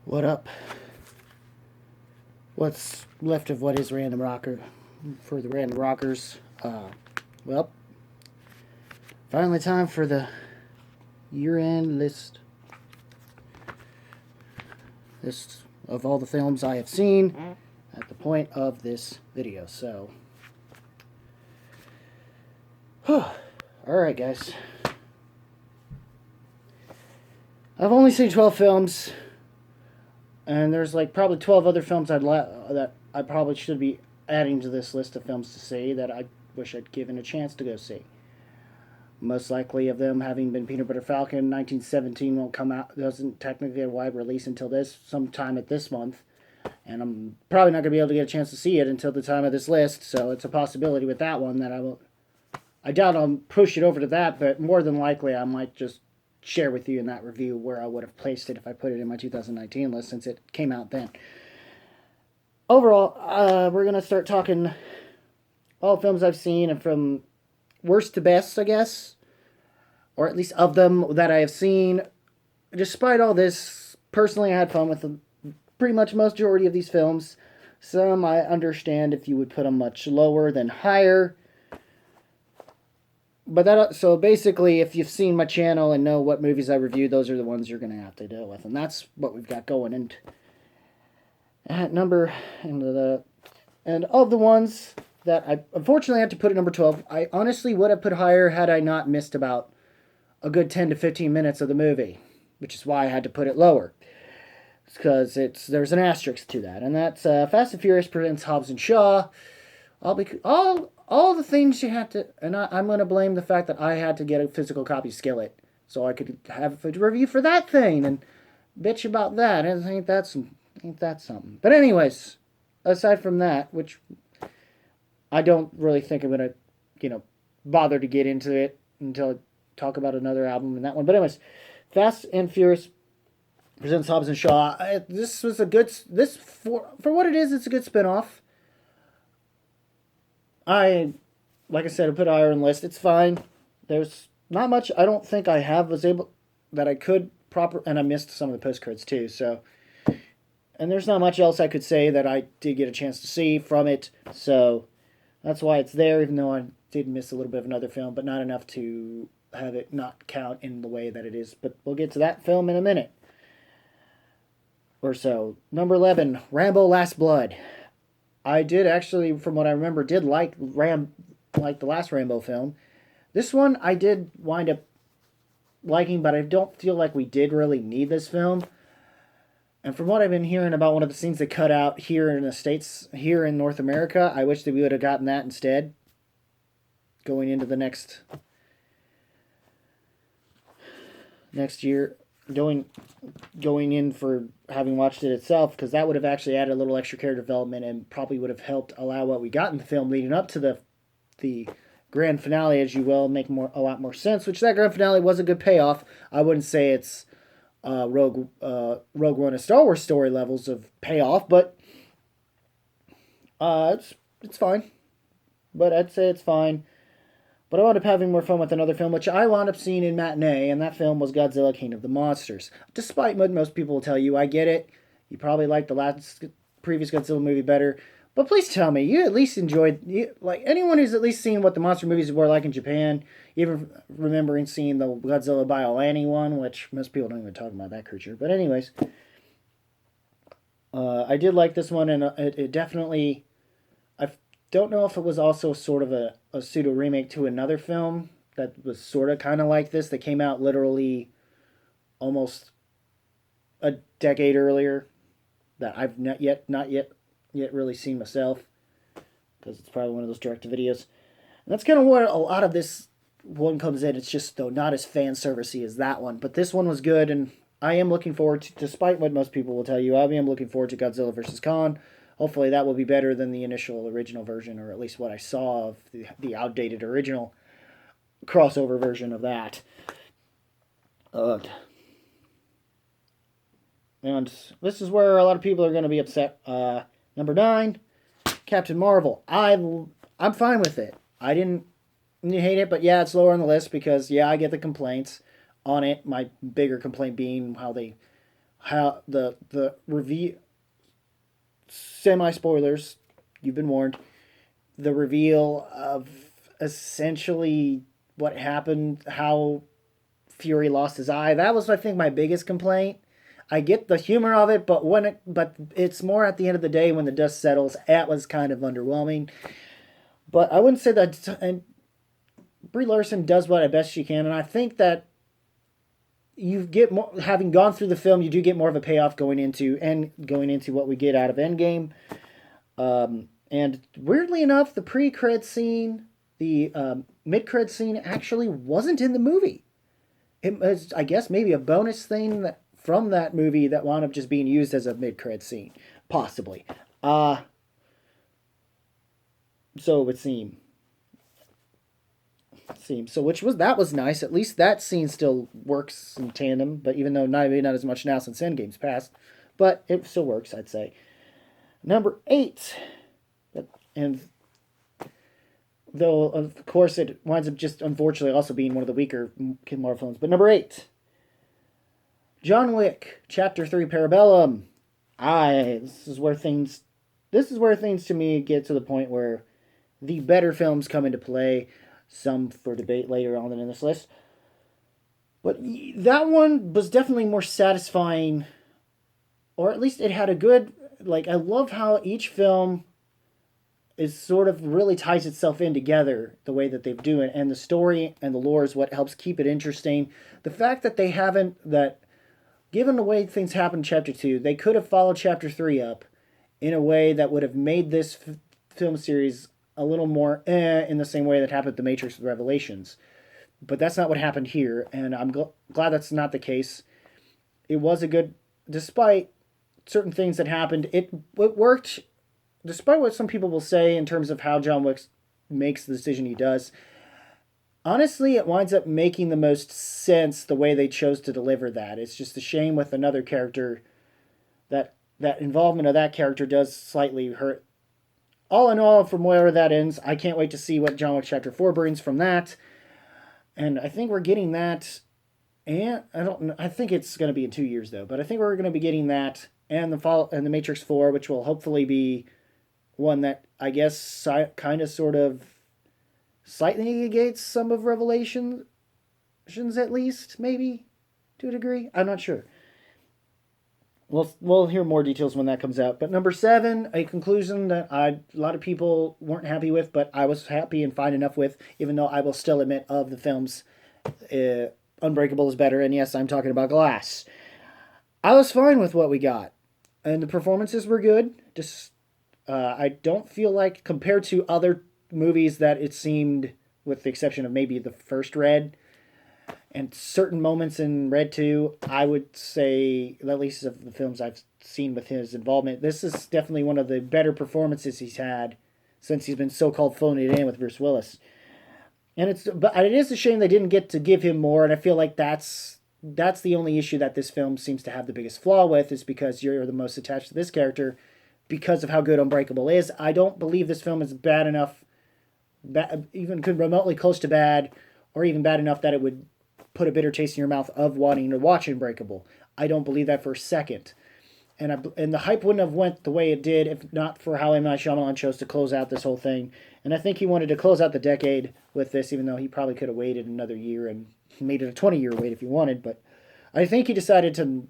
What up? What's left of what is Random Rocker for the Random Rockers? Well, finally time for the year-end list of all the films I have seen at the point of this video. So, all right, guys. I've only seen 12 films. And there's like probably 12 other films that I probably should be adding to this list of films to see that I wish I'd given a chance to go see. Most likely of them having been Peanut Butter Falcon. 1917 won't come out, doesn't technically get a wide release until sometime at this month. And I'm probably not going to be able to get a chance to see it until the time of this list, so it's a possibility with that one that I doubt I'll push it over to that, but more than likely I might just share with you in that review where I would have placed it if I put it in my 2019 list, since it came out then. Overall, we're going to start talking all films I've seen, and from worst to best, I guess, or at least of them that I have seen. Despite all this, personally I had fun with pretty much majority of these films. Some I understand if you would put them much lower than higher. But so basically, if you've seen my channel and know what movies I review, those are the ones you're going to have to deal with. And that's what we've got going. And and of the ones that I unfortunately had to put at number 12, I honestly would have put higher had I not missed about a good 10 to 15 minutes of the movie, which is why I had to put it lower. Because there's an asterisk to that. And that's Fast and Furious presents Hobbs and Shaw. All the things you had to, and I'm going to blame the fact that I had to get a physical copy of Skillet so I could have a review for that thing and bitch about that. Ain't that something? But anyways, aside from that, which I don't really think I'm going to, bother to get into it until I talk about another album in that one. But anyways, Fast and Furious presents Hobbs and Shaw. This was a good, for what it is, it's a good spinoff. Like I said, I put Iron List. It's fine. There's not much I don't think I could and I missed some of the postcards too, so. And there's not much else I could say that I did get a chance to see from it, so that's why it's there, even though I did miss a little bit of another film, but not enough to have it not count in the way that it is. But we'll get to that film in a minute or so. Number 11, Rambo Last Blood. I did actually, from what I remember, like the last Rambo film. This one I did wind up liking, but I don't feel like we did really need this film. And from what I've been hearing about one of the scenes they cut out here in the States, here in North America, I wish that we would have gotten that instead. Going into the next year. Going in for having watched it itself, because that would have actually added a little extra character development and probably would have helped allow what we got in the film leading up to the grand finale, as you will, make a lot more sense. Which that grand finale was a good payoff. I wouldn't say it's Rogue One and Star Wars story levels of payoff, but it's fine. But I'd say it's fine. But I wound up having more fun with another film, which I wound up seeing in matinee, and that film was Godzilla King of the Monsters. Despite what most people will tell you, I get it. You probably liked the previous Godzilla movie better. But please tell me, you at least enjoyed, like anyone who's at least seen what the monster movies were like in Japan, even remembering seeing the Godzilla Biollante one, which most people don't even talk about that creature. But anyways, I did like this one, and it definitely, I don't know if it was also sort of a pseudo remake to another film that was sort of kind of like this that came out literally almost a decade earlier that I've not yet really seen myself, because it's probably one of those direct-to-videos. And that's kind of where a lot of this one comes in. It's just, though, not as fan servicey as that one. But this one was good, and I am looking forward to, despite what most people will tell you, I am looking forward to Godzilla vs. Kong. Hopefully that will be better than the initial original version, or at least what I saw of the outdated original crossover version of that. And this is where a lot of people are going to be upset. Number 9, Captain Marvel. I'm fine with it. I didn't hate it, but yeah, it's lower on the list because, yeah, I get the complaints on it. My bigger complaint being how how the reveal, semi spoilers, you've been warned, the reveal of essentially what happened, how Fury lost his eye. That was, I think, my biggest complaint. I get the humor of it, but it's more at the end of the day when the dust settles. It was kind of underwhelming. But I wouldn't say that. And Brie Larson does what I best she can, and I think that you get more, having gone through the film, you do get more of a payoff going into what we get out of Endgame. And weirdly enough, the pre-cred scene, the mid-cred scene, actually wasn't in the movie. It was, I guess, maybe a bonus thing from that movie that wound up just being used as a mid-cred scene, possibly. So it would seem. So that was nice. At least that scene still works in tandem. But even though maybe not as much now since Endgame's passed, but it still works, I'd say. Number 8, and though of course it winds up just unfortunately also being one of the weaker Marvel films. But number 8, John Wick Chapter 3 Parabellum. This is where things to me get to the point where the better films come into play. Some for debate later on in this list. But that one was definitely more satisfying, or at least it had a good, I love how each film is sort of really ties itself in together the way that they do it, and the story and the lore is what helps keep it interesting. The fact that given the way things happen in Chapter 2, they could have followed Chapter 3 up in a way that would have made this film series a little more in the same way that happened with The Matrix with Revelations. But that's not what happened here, and I'm glad that's not the case. It was a good, despite certain things that happened, it worked, despite what some people will say in terms of how John Wick makes the decision he does. Honestly, it winds up making the most sense the way they chose to deliver that. It's just a shame with another character that involvement of that character does slightly hurt. All in all, from wherever that ends, I can't wait to see what John Wick Chapter 4 brings from that. And I think we're getting that. And I think it's going to be in 2 years though. But I think we're going to be getting that and the Matrix 4, which will hopefully be one that I guess kind of sort of slightly negates some of Revelations, at least maybe to a degree. I'm not sure. We'll hear more details when that comes out. But number 7, a conclusion that a lot of people weren't happy with, but I was happy and fine enough with, even though I will still admit of the films, Unbreakable is better. And yes, I'm talking about Glass. I was fine with what we got. And the performances were good. Just I don't feel like, compared to other movies that it seemed, with the exception of maybe the first Red, and certain moments in Red 2, I would say, at least of the films I've seen with his involvement, this is definitely one of the better performances he's had since he's been so-called phoning it in with Bruce Willis. But it is a shame they didn't get to give him more, and I feel like that's the only issue that this film seems to have the biggest flaw with, is because you're the most attached to this character because of how good Unbreakable is. I don't believe this film is bad enough, even could remotely close to bad, or even bad enough that it would put a bitter taste in your mouth of wanting to watch Unbreakable. I don't believe that for a second. And the hype wouldn't have went the way it did if not for how M. Night Shyamalan chose to close out this whole thing. And I think he wanted to close out the decade with this, even though he probably could have waited another year and made it a 20-year wait if he wanted. But I think he decided to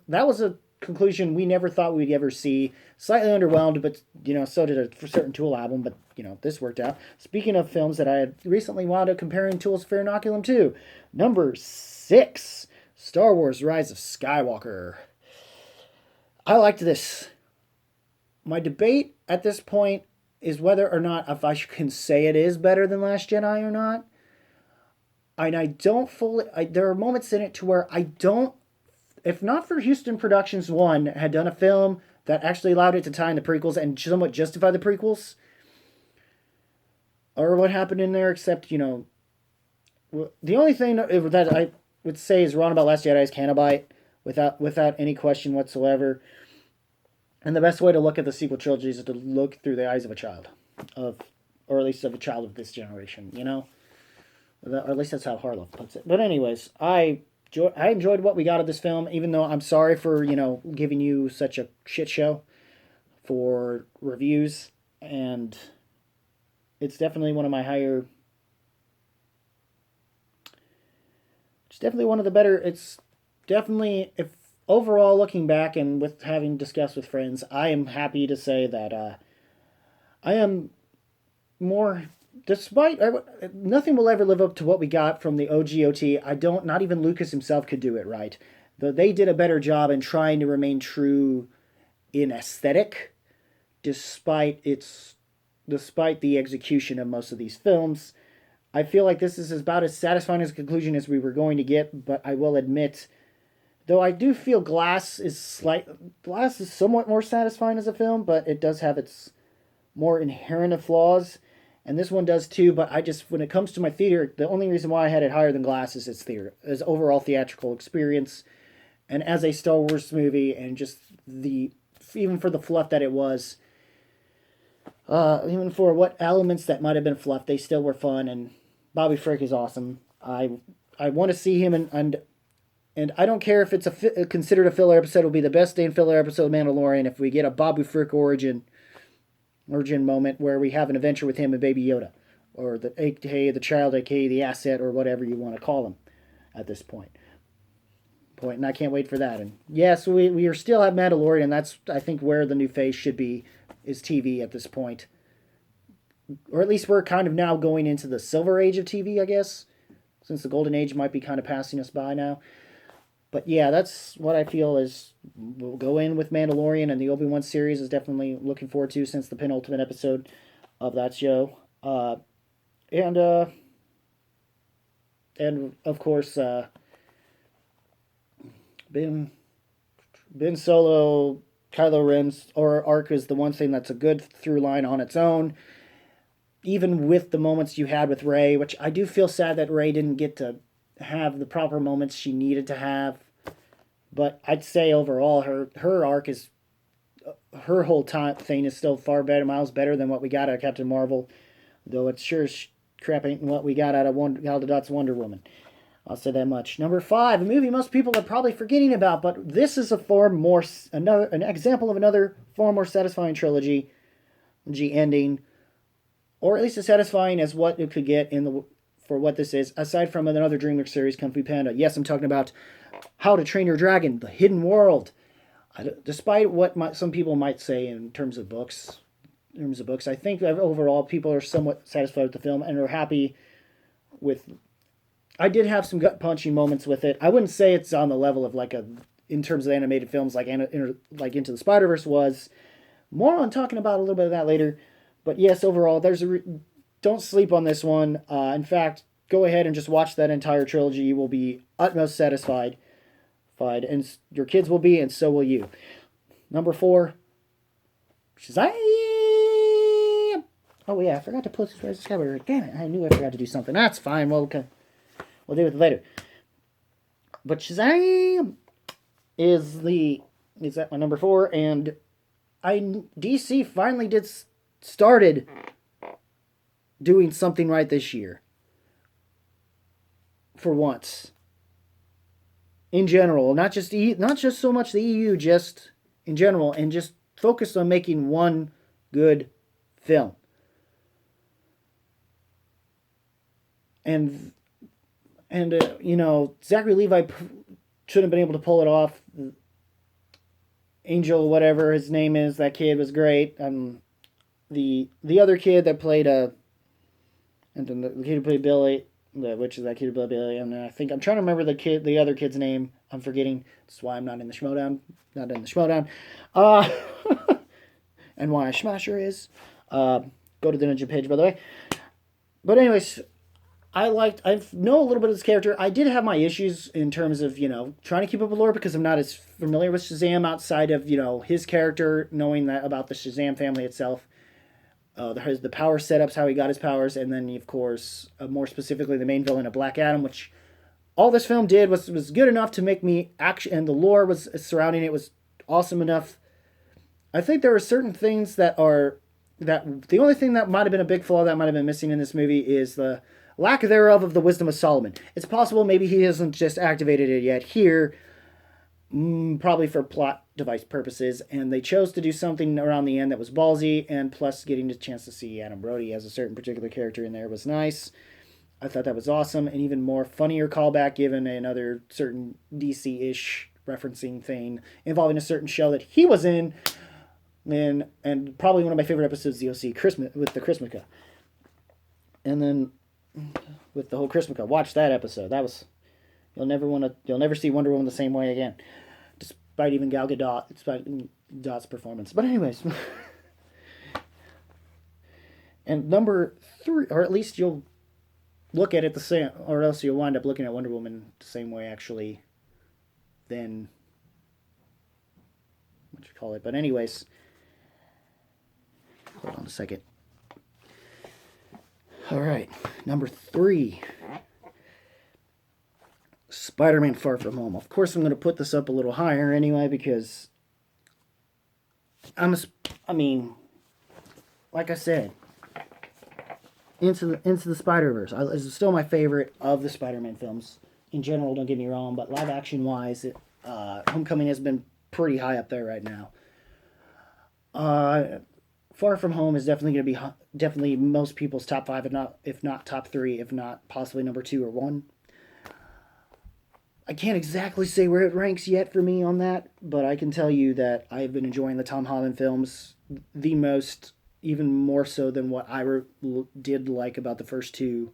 that was a conclusion we never thought we'd ever see. Slightly underwhelmed, but so did a certain Tool album. But this worked out. Speaking of films that I had recently wound up comparing Tool's Fair Inoculum to, number 6, Star Wars: Rise of Skywalker. I liked this. My debate at this point is whether or not if I can say it is better than Last Jedi or not. And I don't fully. There are moments in it to where I don't. If not for Houston Productions 1 had done a film that actually allowed it to tie in the prequels and somewhat justify the prequels, or what happened in there, except, the only thing that I would say is wrong about Last Jedi is Canobite, without any question whatsoever. And the best way to look at the sequel trilogy is to look through the eyes of a child, or at least of a child of this generation, or at least that's how Harlow puts it. But anyways, I I enjoyed what we got of this film, even though I'm sorry for giving you such a shit show for reviews, and it's definitely one of my higher. It's definitely one of the better. It's definitely, if overall looking back and with having discussed with friends, I am happy to say that I am more. Despite nothing will ever live up to what we got from the OGOT. I don't. Not even Lucas himself could do it right. Though they did a better job in trying to remain true in aesthetic, despite the execution of most of these films. I feel like this is about as satisfying as a conclusion as we were going to get, but I will admit, though I do feel Glass is somewhat more satisfying as a film, but it does have its more inherent flaws, and this one does too. But when it comes to my theater, the only reason why I had it higher than Glass is its overall theatrical experience, and as a Star Wars movie, and just even for the fluff that it was. Even for what elements that might have been fluff, they still were fun, and Bobby Frick is awesome. I want to see him, and I don't care if it's considered a filler episode. It'll be the best damn filler episode of Mandalorian if we get a Bobby Frick origin moment where we have an adventure with him and Baby Yoda, or the child, aka the asset, or whatever you want to call him at this point. And I can't wait for that. And yes, we are still at Mandalorian, and that's, I think, where the new phase should be, is TV at this point. Or at least we're kind of now going into the silver age of TV, I guess, since the golden age might be kind of passing us by now. But yeah, that's what I feel is we'll go in with Mandalorian, and the Obi-Wan series is definitely looking forward to since the penultimate episode of that show. And of course, Ben Solo, Kylo Ren's arc is the one thing that's a good through line on its own. Even with the moments you had with Rey, which I do feel sad that Rey didn't get to have the proper moments she needed to have. But I'd say overall her arc is, her whole thing is still miles better than what we got out of Captain Marvel. Though it sure as crap ain't what we got out of Gal Gadot's Wonder Woman. I'll say that much. Number 5, a movie most people are probably forgetting about, but this is an example of another far more satisfying trilogy ending, or at least as satisfying as what it could get for what this is, aside from another DreamWorks series, Kung Fu Panda. Yes, I'm talking about How to Train Your Dragon: The Hidden World. Despite what some people might say in terms of books, I think that overall people are somewhat satisfied with the film and are happy with. I did have some gut punching moments with it. I wouldn't say it's on the level of in terms of animated films like Into the Spider-Verse was. More on talking about a little bit of that later. But yes, overall, don't sleep on this one. In fact, go ahead and just watch that entire trilogy. You will be utmost satisfied. And your kids will be, and so will you. Number 4, Shazam! Oh yeah, I forgot to put this Skywalker. Damn it, I knew I forgot to do something. That's fine. Well, okay. We'll deal with it later. But Shazam is at my number 4, and DC finally started doing something right this year. For once. In general, not just so much the EU, just in general, and just focused on making one good film. And Zachary Levi should have been able to pull it off. Angel, whatever his name is, that kid was great. The other kid that played and the kid who played Billy, which is that kid who played Billy, and I think I'm trying to remember the other kid's name. I'm forgetting. That's why I'm not in the Schmodown. And why Smasher is. Go to the Ninja page, by the way. But anyways, I know a little bit of this character. I did have my issues in terms of, trying to keep up with lore because I'm not as familiar with Shazam outside of, his character, knowing that about the Shazam family itself. The power setups, how he got his powers, and then, of course, more specifically, the main villain of Black Adam, which all this film did was good enough to make me and the lore was surrounding it was awesome enough. I think there are certain things that the only thing that might have been a big flaw that might have been missing in this movie is lack thereof of the wisdom of Solomon. It's possible maybe he hasn't just activated it yet here, probably for plot device purposes, and they chose to do something around the end that was ballsy, and plus getting the chance to see Adam Brody as a certain particular character in there was nice. I thought that was awesome, and even more funnier callback given another certain DC-ish referencing thing involving a certain show that he was in, and probably one of my favorite episodes, the OC, Christmas with the Chrismica. And then with the whole Chrismica, watch that episode. That was you'll never see Wonder Woman the same way again, despite even Gal Gadot, despite Dot's performance. But anyways, and number 3, or at least you'll look at it the same, or else you'll wind up looking at Wonder Woman the same way actually. Then what you call it? But anyways, hold on a second. All right, number 3. Spider-Man Far From Home. Of course, I'm going to put this up a little higher anyway because like I said, Into the Spider-Verse is still my favorite of the Spider-Man films in general. Don't get me wrong, but live action wise, Homecoming has been pretty high up there right now. Far From Home is definitely going to be definitely most people's top 5, if not top 3, if not possibly number 2 or 1. I can't exactly say where it ranks yet for me on that, but I can tell you that I've been enjoying the Tom Holland films the most, even more so than what I did like about the first 2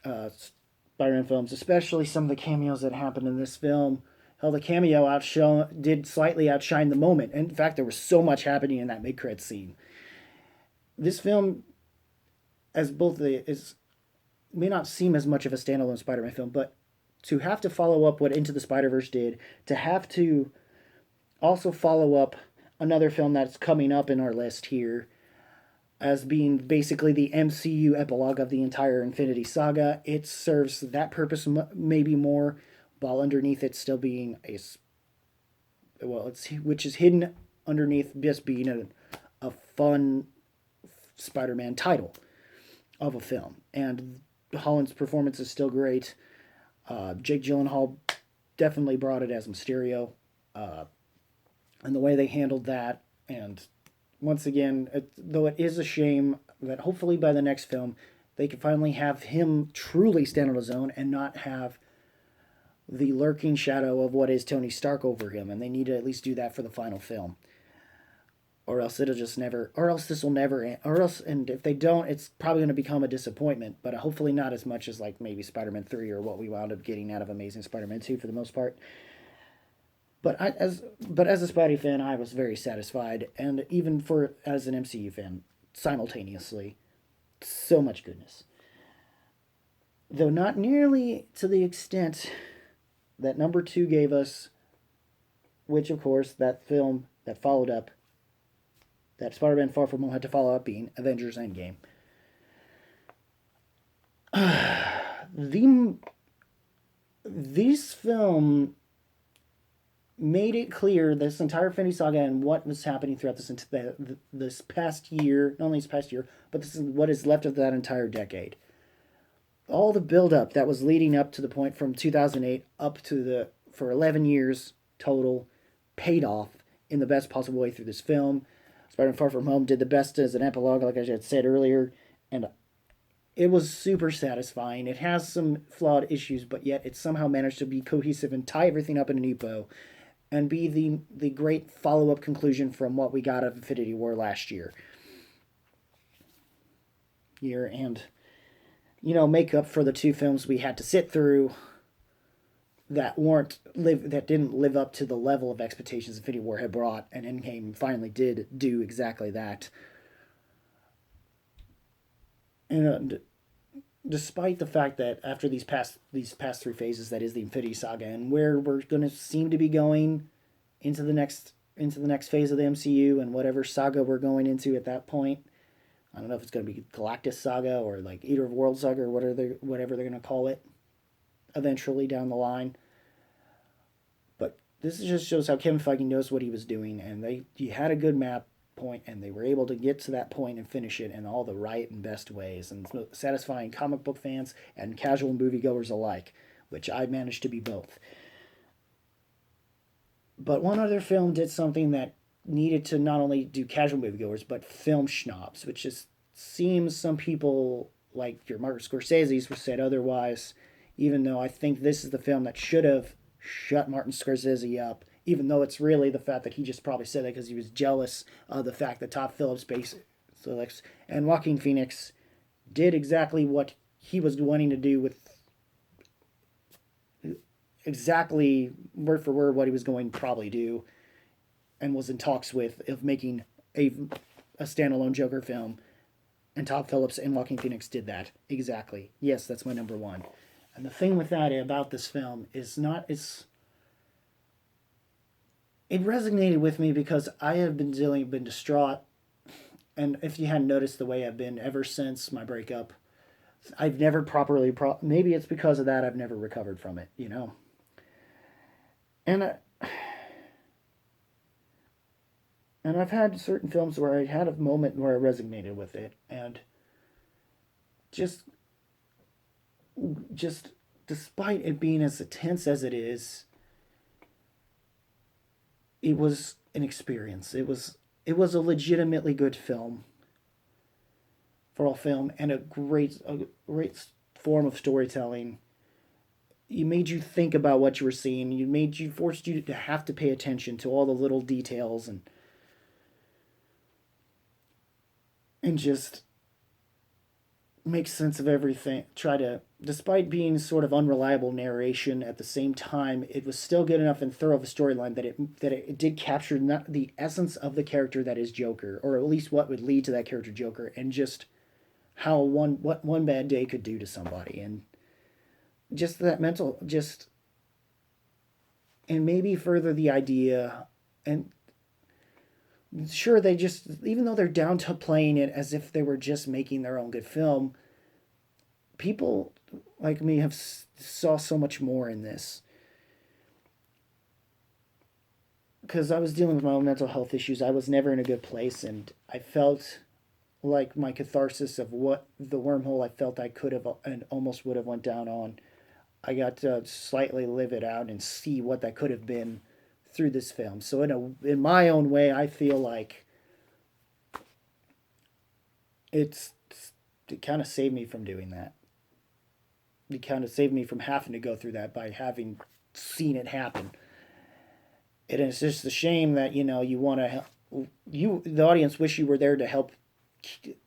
Spider-Man films, especially some of the cameos that happened in this film. Hell, the cameo did slightly outshine the moment. In fact, there was so much happening in that mid-credits scene. This film, as both may not seem as much of a standalone Spider-Man film, but to have to follow up what Into the Spider-Verse did, to have to also follow up another film that's coming up in our list here as being basically the MCU epilogue of the entire Infinity Saga, it serves that purpose maybe more, while underneath it still being which is hidden underneath just being a fun Spider-Man title of a film. And Holland's performance is still great. Jake Gyllenhaal definitely brought it as Mysterio, and the way they handled that. And once again, though it is a shame that hopefully by the next film they can finally have him truly stand on his own and not have the lurking shadow of what is Tony Stark over him, and they need to at least do that for the final film. Or else it'll just never, or else this will never end, or else, and if they don't, it's probably going to become a disappointment, but hopefully not as much as like maybe Spider-Man 3 or what we wound up getting out of Amazing Spider-Man 2 for the most part. But as a Spidey fan, I was very satisfied, and even as an MCU fan, simultaneously, so much goodness. Though not nearly to the extent that number 2 gave us, which of course that film that followed up, that Spider-Man Far From Home had to follow up being Avengers Endgame. This film made it clear, this entire Infinity Saga and what was happening throughout this past year, not only this past year, but this is what is left of that entire decade. All the build-up that was leading up to the point from 2008 up to for 11 years total paid off in the best possible way through this film. Spider-Man Far From Home did the best as an epilogue, like I had said earlier, and it was super satisfying. It has some flawed issues, but yet it somehow managed to be cohesive and tie everything up in a neat bow, and be the great follow-up conclusion from what we got of Infinity War last year. And make up for the 2 films we had to sit through that didn't live up to the level of expectations Infinity War had brought, and Endgame finally did do exactly that. And despite the fact that after these past 3 phases, that is the Infinity Saga, and where we're going to seem to be going into the next phase of the MCU and whatever saga we're going into at that point. I don't know if it's going to be Galactus Saga or like Eater of Worlds Saga or whatever they're going to call it eventually down the line. But this just shows how Kevin Feige knows what he was doing, and he had a good map point, and they were able to get to that point and finish it in all the right and best ways, and satisfying comic book fans and casual moviegoers alike, which I managed to be both. But one other film did something that needed to not only do casual moviegoers, but film schnobs, which just seems some people, like your Martin Scorsese's, said otherwise, even though I think this is the film that should have shut Martin Scorsese up, even though it's really the fact that he just probably said that because he was jealous of the fact that Todd Phillips selects and Joaquin Phoenix did exactly what he was wanting to do with exactly word for word what he was going to probably do and was in talks with of making a standalone Joker film. And Todd Phillips and Joaquin Phoenix did that exactly. Yes, that's my number one. And the thing with that about this film is it resonated with me because I have been distraught, and if you hadn't noticed the way I've been ever since my breakup, I've never properly maybe it's because of that I've never recovered from it, you know. And I've had certain films where I had a moment where I resonated with it, and just despite it being as intense as it is, it was an experience. It was a legitimately good film for all film, and a great form of storytelling. It made you think about what you were seeing. Forced you to have to pay attention to all the little details and just make sense of everything. Despite being sort of unreliable narration, at the same time, it was still good enough and thorough of a storyline that it did capture not the essence of the character that is Joker, or at least what would lead to that character Joker, and just how what one bad day could do to somebody, and just that mental, and maybe further the idea, and sure, they just, even though they're down to playing it as if they were just making their own good film, people like me saw so much more in this. Because I was dealing with my own mental health issues. I was never in a good place, and I felt like my catharsis of what the wormhole I felt I could have and almost would have went down on. I got to slightly live it out and see what that could have been through this film. So in my own way, I feel like it kind of saved me from doing that. It kind of saved me from having to go through that by having seen it happen. And it's just a shame that you want to the audience wish you were there to help,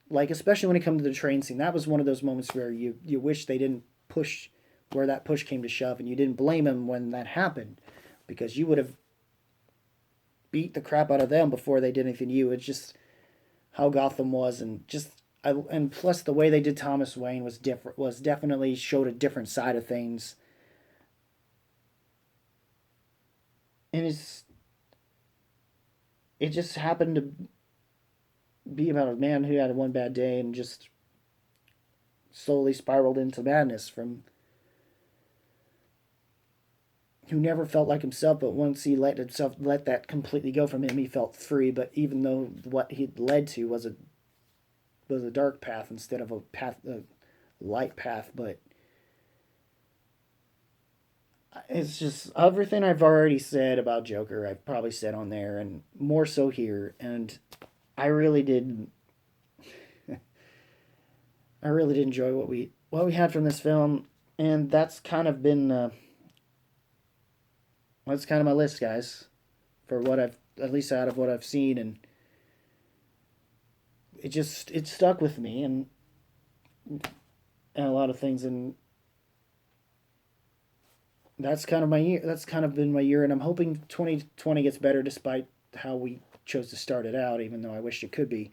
like especially when it comes to the train scene. That was one of those moments where you wish they didn't push, where that push came to shove, and you didn't blame them when that happened, because you would have beat the crap out of them before they did anything to you. It's just how Gotham was, and and plus the way they did Thomas Wayne was different. Was definitely showed a different side of things, and it just happened to be about a man who had one bad day and just slowly spiraled into madness from who never felt like himself, but once he let that completely go from him, he felt free. But even though what he led to was a dark path instead of a light path, but it's just everything I've already said about Joker, I've probably said on there, and more so here. And I really did, I really did enjoy what we had from this film, and that's kind of been. That's kind of my list, guys, for what I've, at least out of what I've seen, and it stuck with me, and a lot of things, and that's kind of my year. That's kind of been my year, and I'm hoping 2020 gets better, despite how we chose to start it out, even though I wish it could be,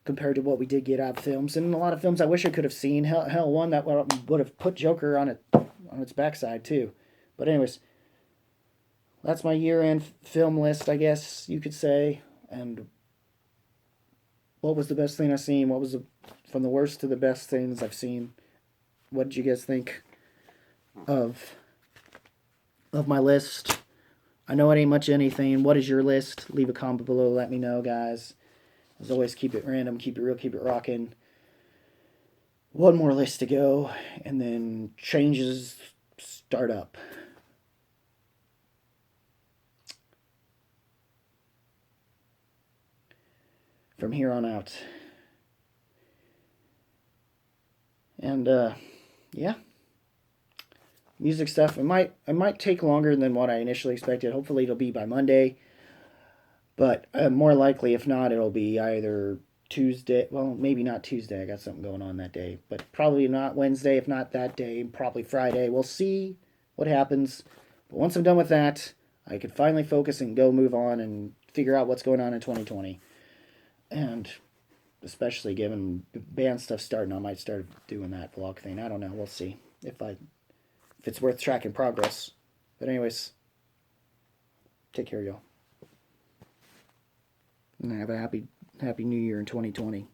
compared to what we did get out of films, and a lot of films I wish I could have seen. Hell, one that would have put Joker on its backside too. But anyways, that's my year-end film list, I guess you could say. And what was the best thing I've seen? What was from the worst to the best things I've seen? What did you guys think of my list? I know it ain't much anything. What is your list? Leave a comment below. Let me know, guys. As always, keep it random, keep it real, keep it rocking. One more list to go, and then changes start up. From here on out. And yeah, music stuff. It might take longer than what I initially expected. Hopefully, it'll be by Monday. But more likely, if not, it'll be either Tuesday. Well, maybe not Tuesday. I got something going on that day. But probably not Wednesday, if not that day. Probably Friday. We'll see what happens. But once I'm done with that, I can finally focus and go move on and figure out what's going on in 2020. And especially given band stuff starting, I might start doing that vlog thing. I don't know. We'll see if it's worth tracking progress. But anyways, take care, y'all. And have a happy new year in 2020.